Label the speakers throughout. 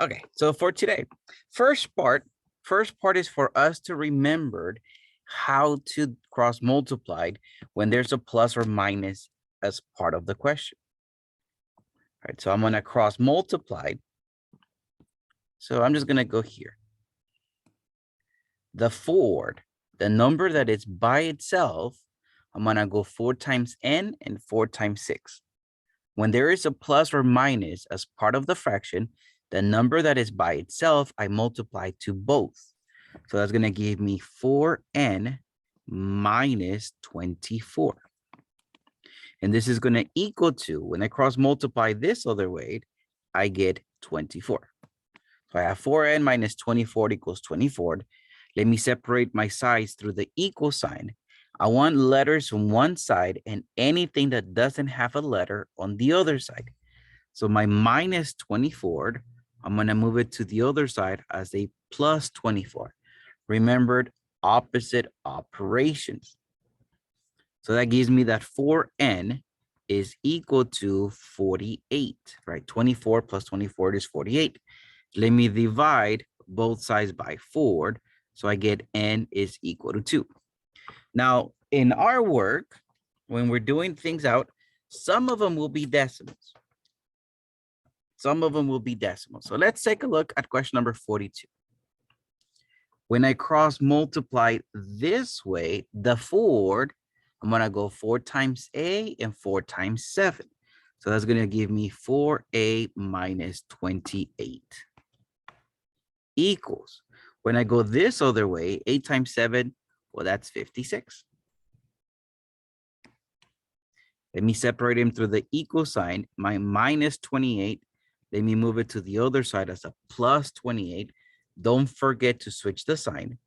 Speaker 1: Okay, so for today, first part, first part is for us to remember how to cross multiply when there's a plus or minus as part of the question. All right, so I'm gonna cross multiply. So I'm just gonna go here. The 4, the number that is by itself, I'm gonna go 4 times n and 4 times 6. When there is a plus or minus as part of the fraction, the number that is by itself, I multiply to both. So that's going to give me 4n minus 24. And this is going to equal to, when I cross multiply this other way, I get 24. So I have 4n minus 24 equals 24. Let me separate my sides through the equal sign. I want letters on one side and anything that doesn't have a letter on the other side. So my minus 24, I'm going to move it to the other side as a plus 24. Remembered, opposite operations. So that gives me that 4n is equal to 48, right? 24 plus 24 is 48. Let me divide both sides by 4. So I get n is equal to 2. Now, in our work, when we're doing things out, some of them will be decimals. Some of them will be decimals. So let's take a look at question number 42. When I cross multiply this way, the 4, I'm going to go 4 times a and 4 times 7. So that's going to give me 4a minus 28 equals. When I go this other way, 8 times 7, well, that's 56. Let me separate them through the equal sign. My minus 28, let me move it to the other side as a plus 28. Don't forget to switch the sign.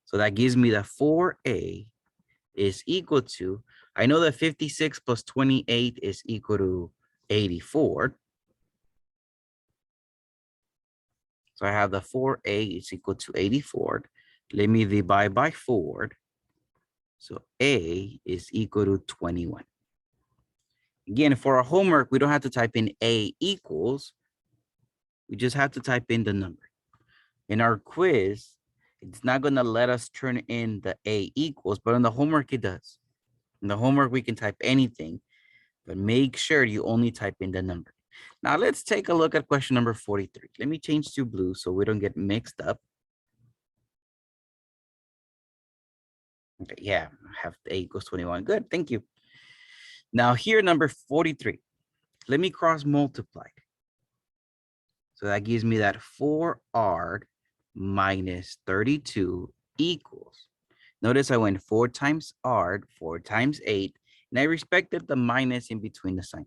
Speaker 1: So that gives me that 4a is equal to, I know that 56 plus 28 is equal to 84. So I have the 4a is equal to 84. Let me divide by 4. So a is equal to 21. Again, for our homework, we don't have to type in a equals. We just have to type in the number. In our quiz, it's not going to let us turn in the a equals, but in the homework, it does. In the homework, we can type anything, but make sure you only type in the number. Now, let's take a look at question number 43. Let me change to blue so we don't get mixed up. Okay, yeah, I have a equals 21. Good, thank you. Now, here, number 43. Let me cross multiply. So that gives me that 4r minus 32 equals. Notice I went 4 times r, 4 times 8, and I respected the minus in between the signs.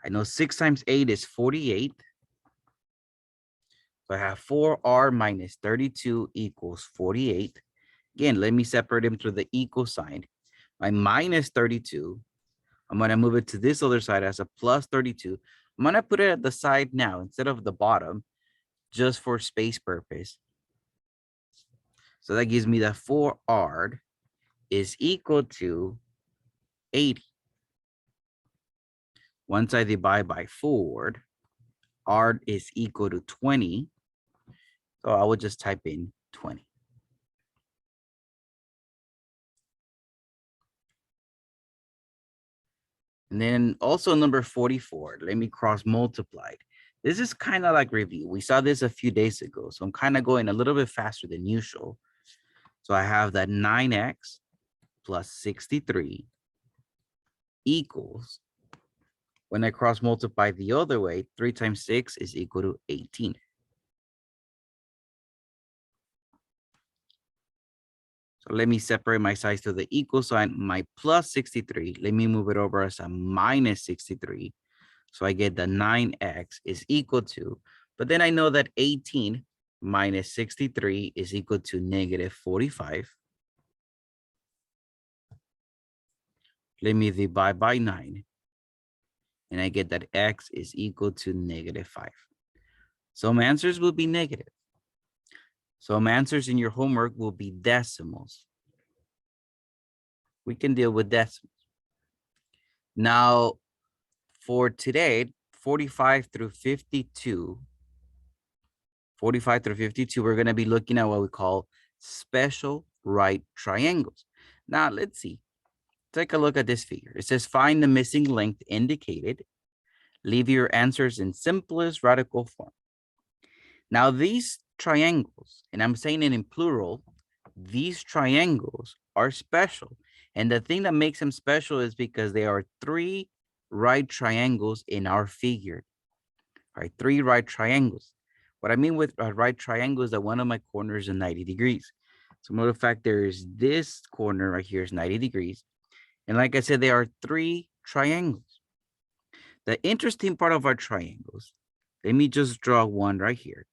Speaker 1: I know 6 times 8 is 48. So I have 4r minus 32 equals 48. Again, let me separate them through the equal sign. My minus 32, I'm going to move it to this other side as a plus 32. I'm going to put it at the side now instead of the bottom, just for space purpose. So that gives me that 4r is equal to 80. Once I divide by 4, r is equal to 20. So I would just type in 20. And then also number 44, let me cross multiply. This is kind of like review. We saw this a few days ago, so I'm kind of going a little bit faster than usual. So I have that 9x plus 63 equals, when I cross multiply the other way, 3 times 6 is equal to 18. So let me separate my sides to the equal sign, my plus 63. Let me move it over as a minus 63. So I get the 9x is equal to, but then I know that 18 minus 63 is equal to negative 45. Let me divide by 9. And I get that x is equal to negative 5. Some answers will be negative. Some answers in your homework will be decimals. We can deal with decimals. Now, for today, 45 through 52, we're going to be looking at what we call special right triangles. Now, let's see. Take a look at this figure. It says find the missing length indicated. Leave your answers in simplest radical form. Now, these triangles, and I'm saying it in plural, these triangles are special. And the thing that makes them special is because there are 3 right triangles in our figure. Right, 3 right triangles. What I mean with a right triangle is that one of my corners is 90 degrees. So, matter of fact, there is this corner right here is 90 degrees. And like I said, there are 3 triangles. The interesting part of our triangles, let me just draw one right here.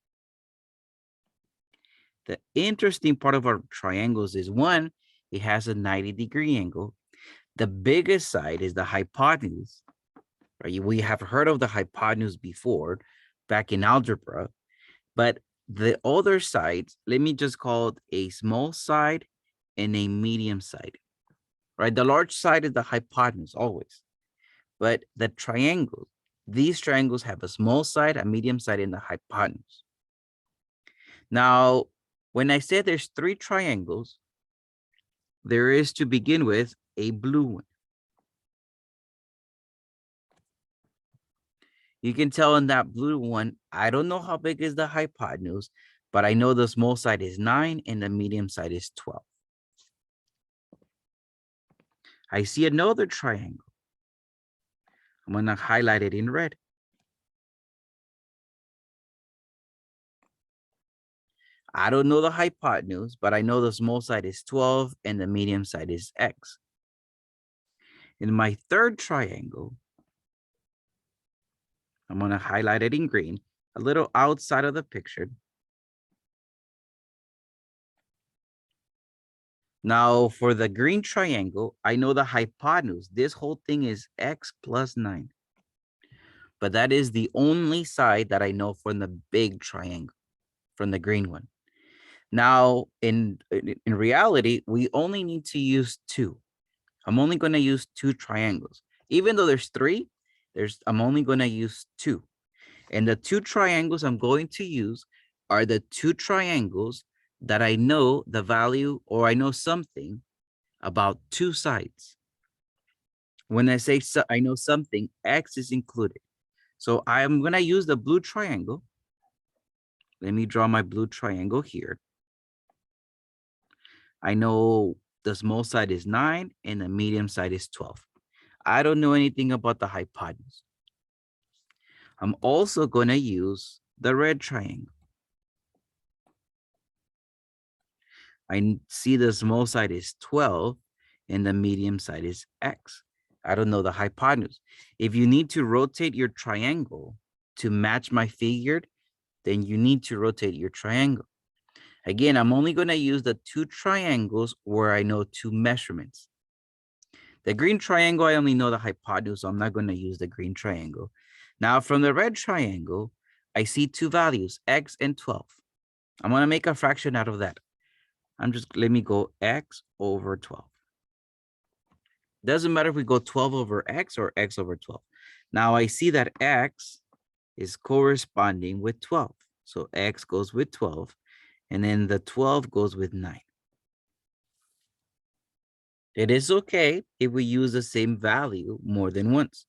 Speaker 1: The interesting part of our triangles is one, it has a 90-degree angle. The biggest side is the hypotenuse. Right? We have heard of the hypotenuse before back in algebra, but the other sides, let me just call it a small side and a medium side. Right? The large side is the hypotenuse always. But the triangles, these triangles have a small side, a medium side, and a hypotenuse. Now, when I say there's 3 triangles, there is, to begin with, a blue one. You can tell in that blue one, I don't know how big is the hypotenuse, but I know the small side is 9 and the medium side is 12. I see another triangle. I'm going to highlight it in red. I don't know the hypotenuse, but I know the small side is 12 and the medium side is x. In my third triangle, I'm going to highlight it in green, a little outside of the picture. Now, for the green triangle, I know the hypotenuse. This whole thing is x plus 9. But that is the only side that I know from the big triangle, from the green one. Now, in reality, we only need to use 2. I'm only going to use 2 triangles. Even though there's 3, I'm only going to use 2. And the 2 triangles I'm going to use are the 2 triangles that I know the value, or I know something about 2 sides. When I say I know something, x is included. So I'm going to use the blue triangle. Let me draw my blue triangle here. I know the small side is 9 and the medium side is 12. I don't know anything about the hypotenuse. I'm also going to use the red triangle. I see the small side is 12 and the medium side is x. I don't know the hypotenuse. If you need to rotate your triangle to match my figure, then you need to rotate your triangle. Again, I'm only going to use the 2 triangles where I know 2 measurements. The green triangle, I only know the hypotenuse, so I'm not going to use the green triangle. Now, from the red triangle, I see 2 values, x and 12. I'm going to make a fraction out of that. Let me go x over 12. Doesn't matter if we go 12 over x or x over 12. Now, I see that x is corresponding with 12. So x goes with 12, and then the 12 goes with 9. It is okay if we use the same value more than once,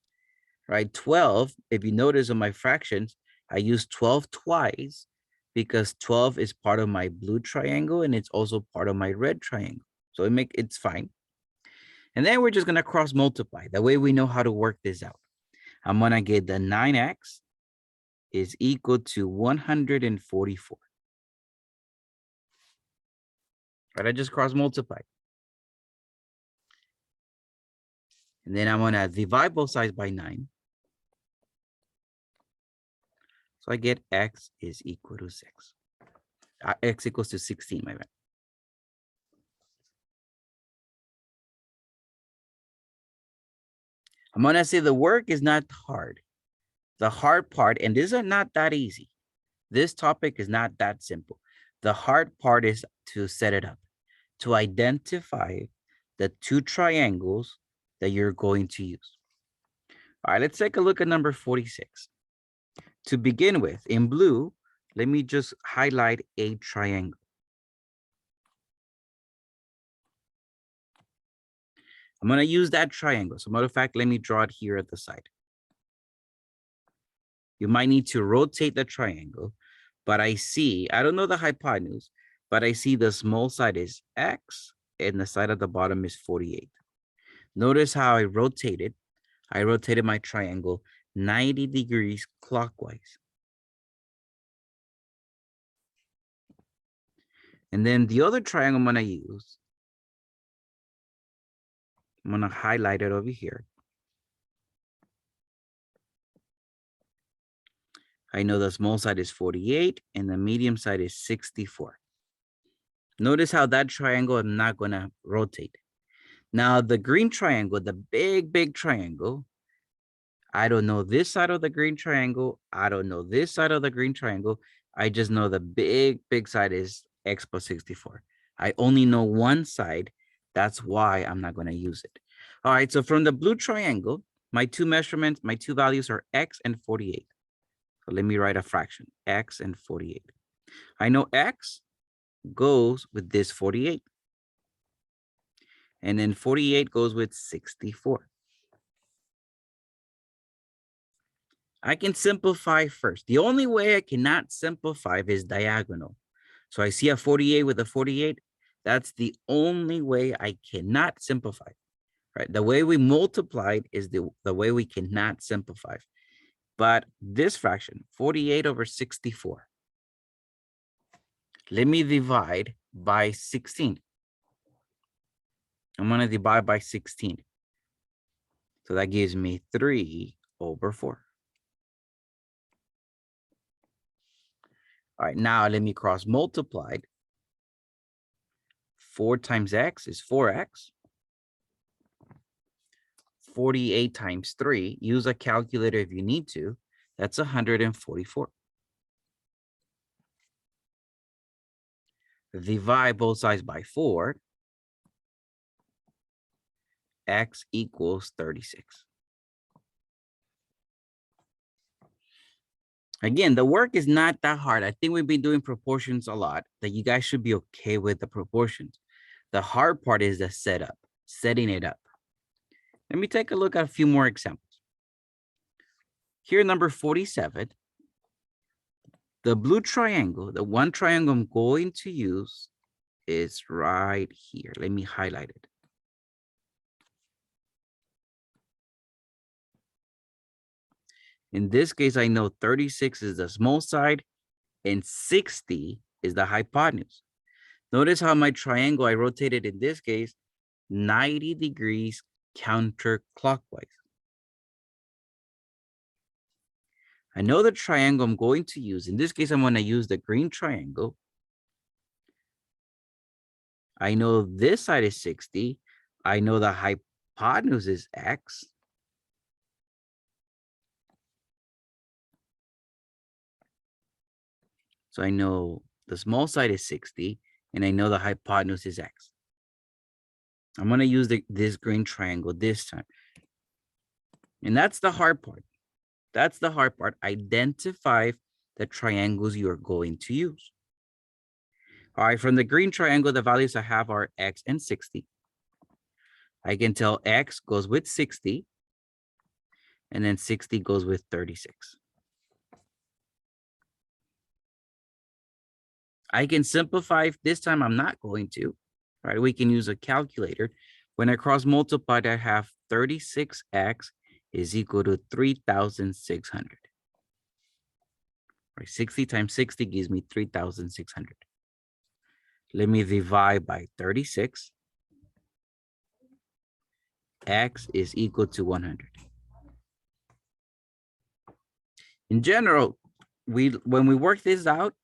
Speaker 1: right? 12, if you notice on my fractions, I use 12 twice because 12 is part of my blue triangle and it's also part of my red triangle. So it's fine. And then we're just going to cross multiply. That way we know how to work this out. I'm going to get the 9x is equal to 144. Right, I just cross multiply. And then I'm going to divide both sides by 9. So I get x is equal to 6. X equals to 16, my bad. I'm going to say the work is not hard. The hard part, and these are not that easy. This topic is not that simple. The hard part is to set it up, to identify the 2 triangles that you're going to use. All right, let's take a look at number 46. To begin with, in blue, let me just highlight a triangle. I'm going to use that triangle. So matter of fact, let me draw it here at the side. You might need to rotate the triangle, but I don't know the hypotenuse, but I see the small side is X and the side at the bottom is 48. Notice how I rotated. I rotated my triangle 90 degrees clockwise. And then the other triangle I'm going to use, I'm going to highlight it over here. I know the small side is 48 and the medium side is 64. Notice how that triangle I'm not going to rotate. Now the green triangle, the big triangle, I don't know this side of the green triangle. I don't know this side of the green triangle. I just know the big side is X plus 64. I only know one side. That's why I'm not going to use it. All right, so from the blue triangle, my two measurements, my two values are X and 48. So let me write a fraction, X and 48. I know X goes with this 48. And then 48 goes with 64. I can simplify first. The only way I cannot simplify is diagonal. So I see a 48 with a 48. That's the only way I cannot simplify. Right? The way we multiplied is the way we cannot simplify. But this fraction, 48 over 64. Let me divide by 16. I'm going to divide by 16. So that gives me 3 over 4. All right, now let me cross multiply. 4 times X is 4X. 48 times 3, use a calculator if you need to. That's 144. Divide both sides by 4. X equals 36. Again, the work is not that hard. I think we've been doing proportions a lot, that you guys should be okay with the proportions. The hard part is the setup, setting it up. Let me take a look at a few more examples. Here, number 47, the blue triangle, the one triangle I'm going to use is right here. Let me highlight it. In this case, I know 36 is the small side and 60 is the hypotenuse. Notice how my triangle, I rotated in this case, 90 degrees counterclockwise. I know the triangle I'm going to use. In this case, I'm going to use the green triangle. I know this side is 60. I know the hypotenuse is X. So I know the small side is 60, and I know the hypotenuse is X. I'm going to use this green triangle this time. And that's the hard part. That's the hard part. Identify the triangles you're going to use. All right, from the green triangle, the values I have are X and 60. I can tell X goes with 60, and then 60 goes with 36. I can simplify. This time I'm not going to. Right? We can use a calculator. When I cross multiply, I have 36X is equal to 3,600. Right? 60 times 60 gives me 3,600. Let me divide by 36. X is equal to 100. In general, when we work this out,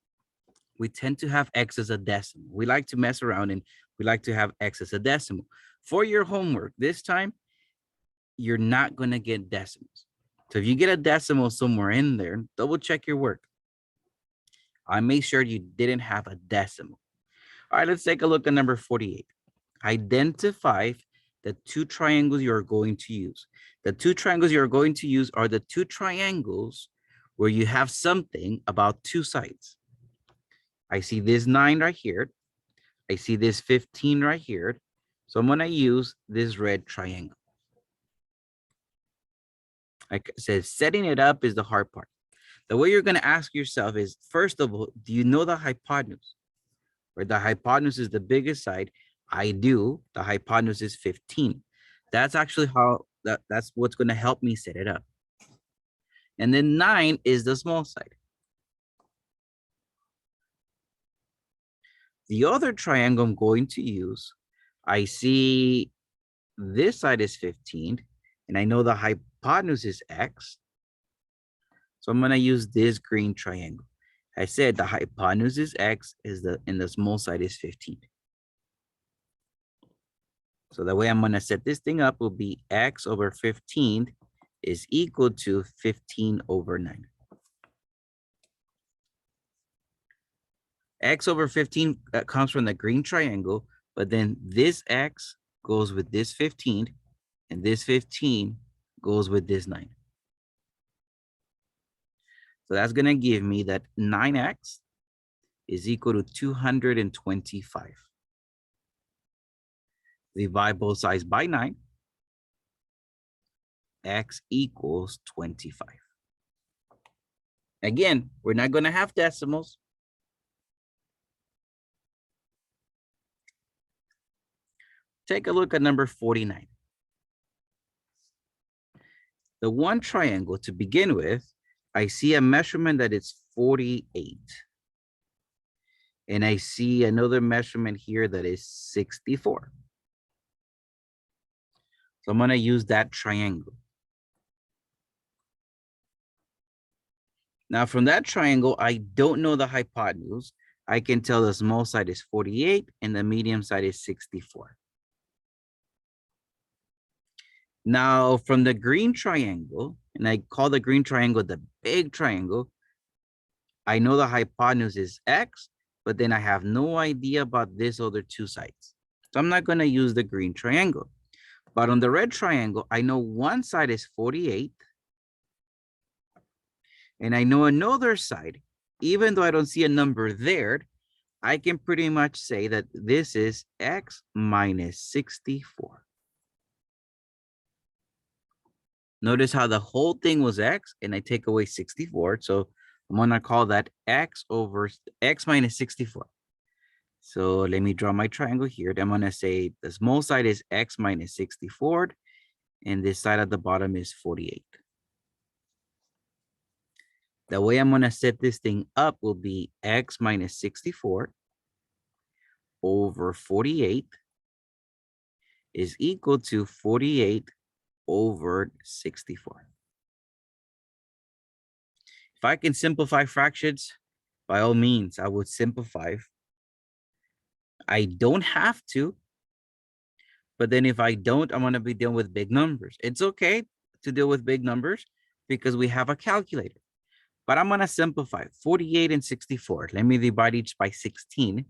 Speaker 1: we tend to have X as a decimal. We like to mess around and we like to have X as a decimal. For your homework this time, you're not going to get decimals. So if you get a decimal somewhere in there, double check your work. I made sure you didn't have a decimal. All right, let's take a look at number 48. Identify the two triangles you're going to use. The two triangles you're going to use are the two triangles where you have something about two sides. I see this 9 right here. I see this 15 right here. So I'm going to use this red triangle. Like I said, setting it up is the hard part. The way you're going to ask yourself is, first of all, do you know the hypotenuse? Where the hypotenuse is the biggest side. I do. The hypotenuse is 15. That's actually how that's what's going to help me set it up. And then 9 is the small side. The other triangle I'm going to use, I see this side is 15, and I know the hypotenuse is x. So I'm going to use this green triangle. I said the hypotenuse is x, and the small side is 15. So the way I'm going to set this thing up will be x over 15 is equal to 15 over 9. X over 15 comes from the green triangle, but then this x goes with this 15, and this 15 goes with this 9. So that's going to give me that 9x is equal to 225. Divide both sides by 9. X equals 25. Again, we're not going to have decimals. Take a look at number 49. The one triangle to begin with, I see a measurement that is 48. And I see another measurement here that is 64. So I'm going to use that triangle. Now from that triangle, I don't know the hypotenuse. I can tell the small side is 48 and the medium side is 64. Now from the green triangle, and I call the green triangle the big triangle, I know the hypotenuse is x, but then I have no idea about this other two sides. So I'm not going to use the green triangle. But on the red triangle, I know one side is 48. And I know another side, even though I don't see a number there, I can pretty much say that this is x minus 64. Notice how the whole thing was x, and I take away 64. So I'm going to call that x over x minus 64. So let me draw my triangle here. I'm going to say the small side is x minus 64, and this side at the bottom is 48. The way I'm going to set this thing up will be x minus 64 over 48 is equal to 48 over 64. If I can simplify fractions, by all means, I would simplify. I don't have to, but then if I don't, I'm going to be dealing with big numbers. It's okay to deal with big numbers because we have a calculator. But I'm going to simplify 48 and 64. Let me divide each by 16.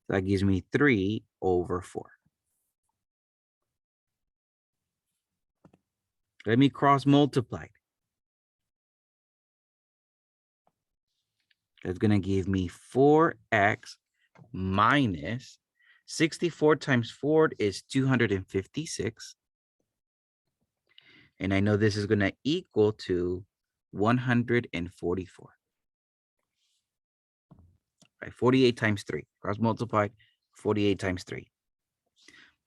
Speaker 1: That gives me 3 over 4. Let me cross multiply. That's going to give me 4x minus 64 times 4 is 256. And I know this is going to equal to 144. Right, 48 times 3. Cross multiply 48 times 3.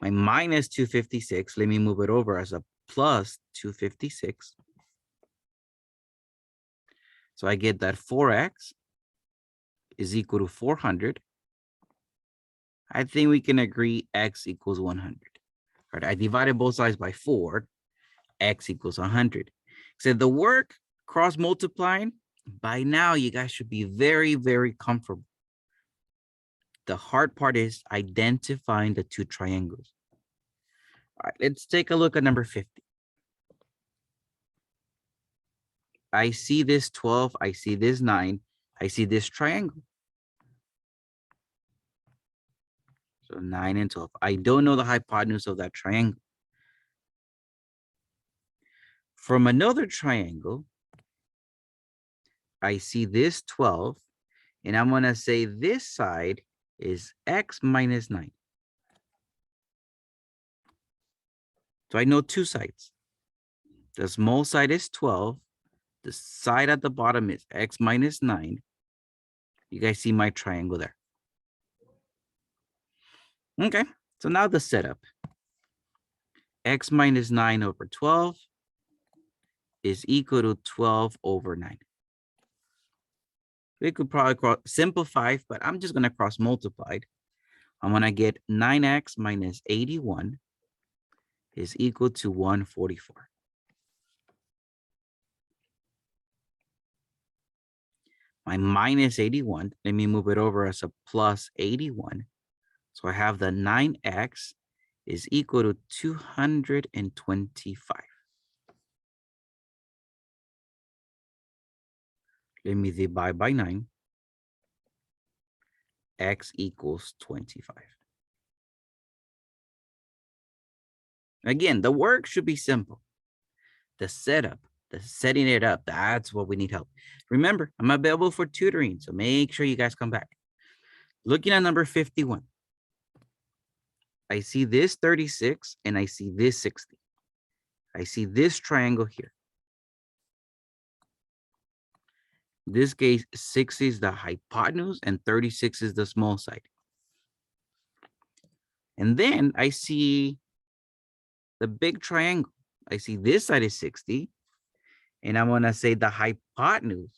Speaker 1: My minus 256, let me move it over as a plus 256. So I get that 4x is equal to 400. I think we can agree x equals 100. All right, I divided both sides by 4. X equals 100. So the work cross multiplying, by now you guys should be very, very comfortable. The hard part is identifying the two triangles. All right, let's take a look at number 50. I see this 12, I see this 9, I see this triangle. So 9 and 12. I don't know the hypotenuse of that triangle. From another triangle, I see this 12, and I'm going to say this side is x minus 9. So I know two sides. The small side is 12. The side at the bottom is x minus 9. You guys see my triangle there. Okay, so now the setup. X minus 9 over 12 is equal to 12 over 9. We could probably simplify, but I'm just going to cross multiply. I'm going to get 9x minus 81 is equal to 144. My minus 81, let me move it over as a plus 81. So I have the 9x is equal to 225. Let me divide by 9. X equals 25. Again, the work should be simple. The setup, the setting it up, that's what we need help. Remember, I'm available for tutoring, so make sure you guys come back. Looking at number 51. I see this 36 and I see this 60. I see this triangle here. In this case, 60 is the hypotenuse and 36 is the small side. And then I see the big triangle. I see this side is 60. And I'm going to say the hypotenuse.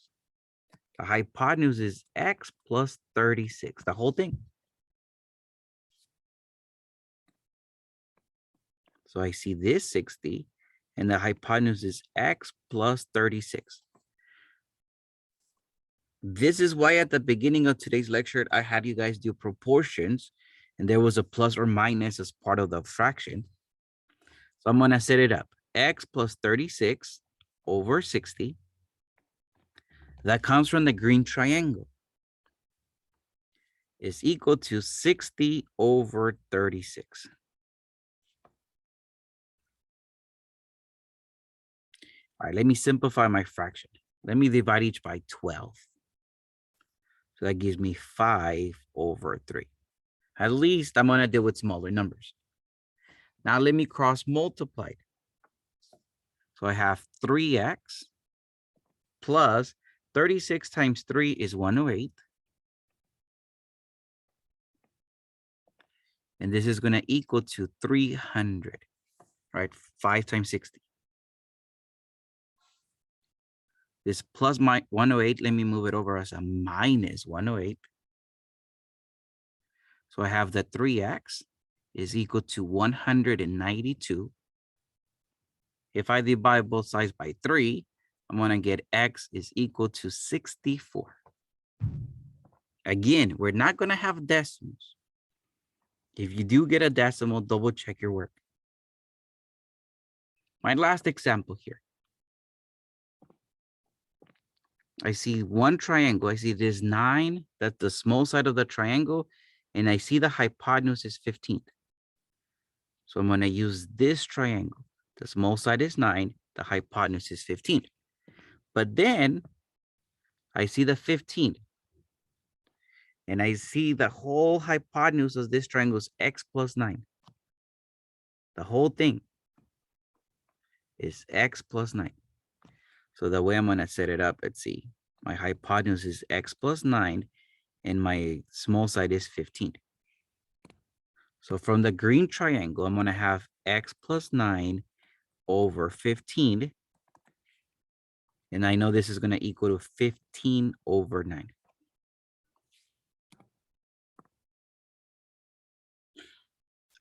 Speaker 1: The hypotenuse is x plus 36, the whole thing. So I see this 60, and the hypotenuse is x plus 36. This is why at the beginning of today's lecture, I had you guys do proportions, and there was a plus or minus as part of the fraction. So I'm going to set it up. X plus 36 over 60. That comes from the green triangle. Is equal to 60 over 36. All right, let me simplify my fraction. Let me divide each by 12. So that gives me 5 over 3. At least I'm going to deal with smaller numbers. Now let me cross multiply. So I have 3x plus 36 times 3 is 108. And this is going to equal to 300, right? 5 times 60. This plus my 108, let me move it over as a minus 108. So I have that 3x is equal to 192. If I divide both sides by 3, I'm going to get x is equal to 64. Again, we're not going to have decimals. If you do get a decimal, double check your work. My last example here. I see one triangle. I see this 9, that's the small side of the triangle, and I see the hypotenuse is 15. So I'm going to use this triangle. The small side is 9, the hypotenuse is 15. But then I see the 15. And I see the whole hypotenuse of this triangle is x plus 9. The whole thing is x plus 9. So the way I'm going to set it up, let's see. My hypotenuse is x plus 9, and my small side is 15. So from the green triangle, I'm going to have x plus 9 over 15. And I know this is going to equal to 15 over 9.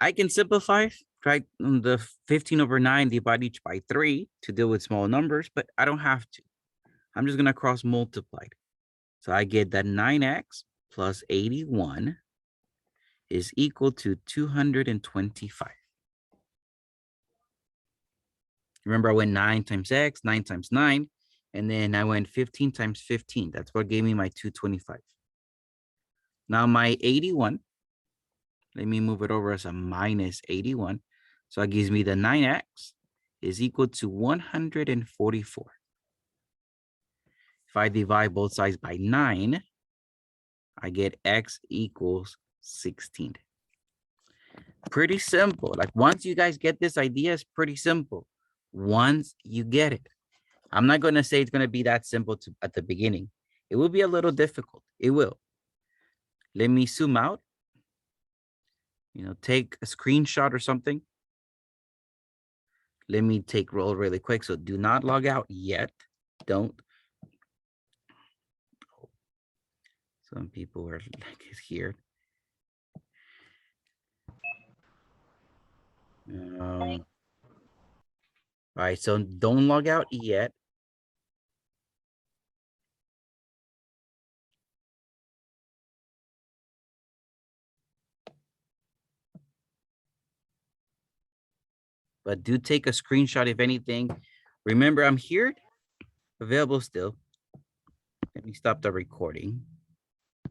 Speaker 1: I can simplify, right? The 15 over 9, divide each by 3 to deal with small numbers, but I don't have to. I'm just going to cross multiply. So I get that 9x plus 81 is equal to 225. Remember, I went 9 times x, 9 times 9, and then I went 15 times 15. That's what gave me my 225. Now my 81, let me move it over as a minus 81. So it gives me the 9x is equal to 144. If I divide both sides by 9, I get x equals 16. Pretty simple. Like once you guys get this idea, it's pretty simple. Once you get it. I'm not going to say it's going to be that simple at the beginning. It will be a little difficult. It will. Let me zoom out. Take a screenshot or something. Let me take roll really quick. So do not log out yet. Don't. Some people are like here. All right, so don't log out yet. But do take a screenshot if anything. Remember, I'm here, available still. Let me stop the recording.